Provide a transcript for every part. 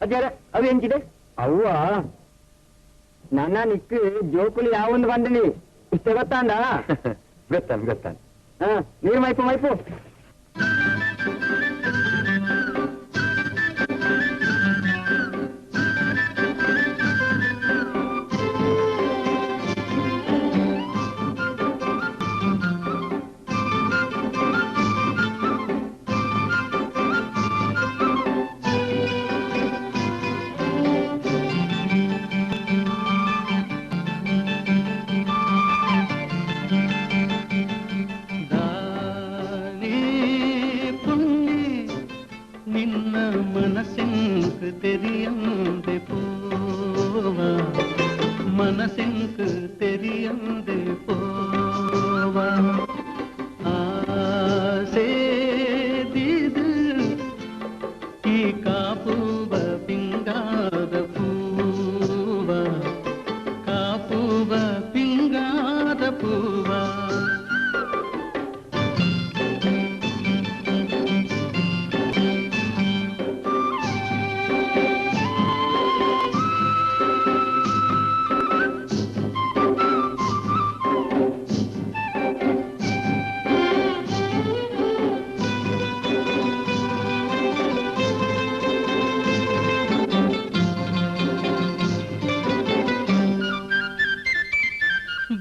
ಅದ್ಯಾರ ಅವು ಎಂಚಿದೆ ಅವ್ವ ನನ್ನ ನಿಕ್ಕು ಜೋಕುಲಿ ಯಾವೊಂದು ಬಂದನಿ ಇಷ್ಟ ಗೊತ್ತಾಂಡ ಗೊತ್ತಾನ್ ಹಾ ನೀರು ಮೈಪು मनसिंक तेरियंदे पोवा आसे दीद की कापूव पिंगाद पूवा कापूव पिंगाद पूवा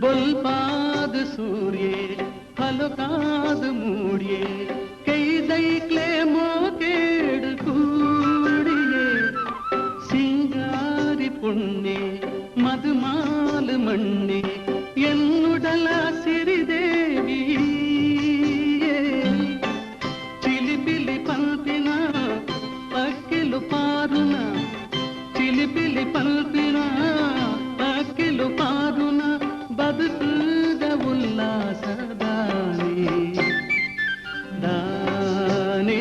बोलपाद सूर्य फलकाद मूड़िए कई दैक्ले मोकेड़ कूड़िए सिंगारी पुण्य मधुमाल मण्णे एन्नुडल सिरिदेवी चिलिपिलि पल्पिना पक्किलु पारुना चिलिपिलि पल्पिना पक्किलु पारुना ಬದುಕುದ ಉಲ್ಲಾಸದಾನೆ ದಾನೆ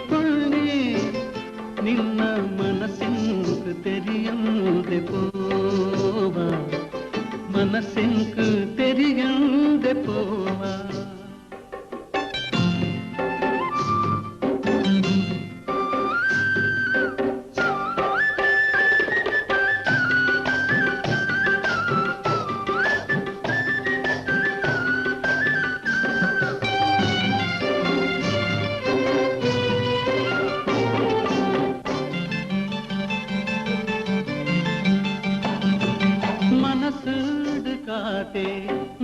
ಪುಣ್ಯ ನಿನ್ನ ಮನಸ್ಸಿಂಕು ತೆರಿಯಂದೆ ಪೋವ ಮನಸ್ಸಿಂಕು ತೆರಿಯಂದೆ ಪೋವ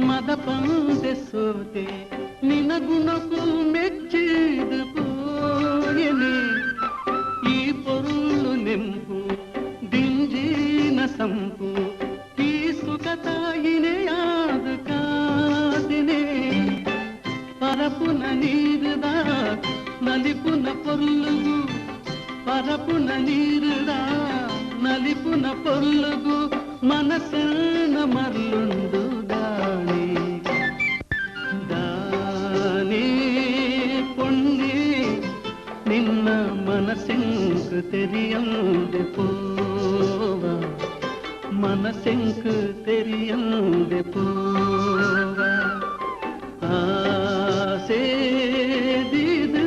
मद पंदे सोते निनगुनकु मेच्चिद पोयने ई पोरुळु नेंपु दिंजिन संपु ई सुखतायिने याद कादिने परपुन नीरुदा नलिपुन पोरुळुगु परपुन नीरुदा नलिपुन पोरुळुगु मनसನ ಮರ್ಲುಂಡು ದಾನೆ ದಾನೆ ಪುಣ್ಯ ನಿನ್ನ ಮನಸ್ಸಿಂಕು ತೆರಿಯಂದೆ ಪೋವ ಮನಸ್ಸಿಂಕು ತೆರಿಯಂದೆ ಪೋವ ಆಸೆ ದಿದು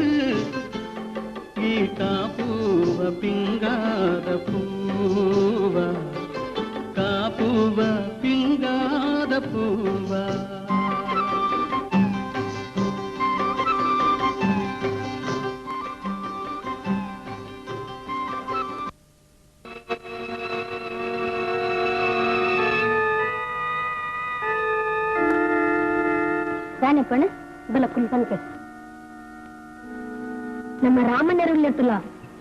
ಈ ಕಾಪುವ ಪಿಂಗಾದ ಪೂವ ಕಾಪುವ ಪಿಂಗಾದ ಪೂವ ಪಣ ಬಲ ಕುಲ್ಪಂತೆ ನಮ್ಮ ರಾಮಣ್ಣರುಳ್ಳತ್ತಲ್ಲ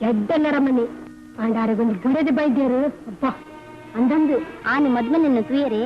ಎಡ್ಡೆಲ್ಲರ ಮನೆ ಆಂಡಾರಿಗೊಂದು ಗುಡದ ಬೈದ್ಯರು ಅಪ್ಪ ಅಂದಂದು ಆನೆ ಮದ್ಮನನ್ನು ತುಯರೆ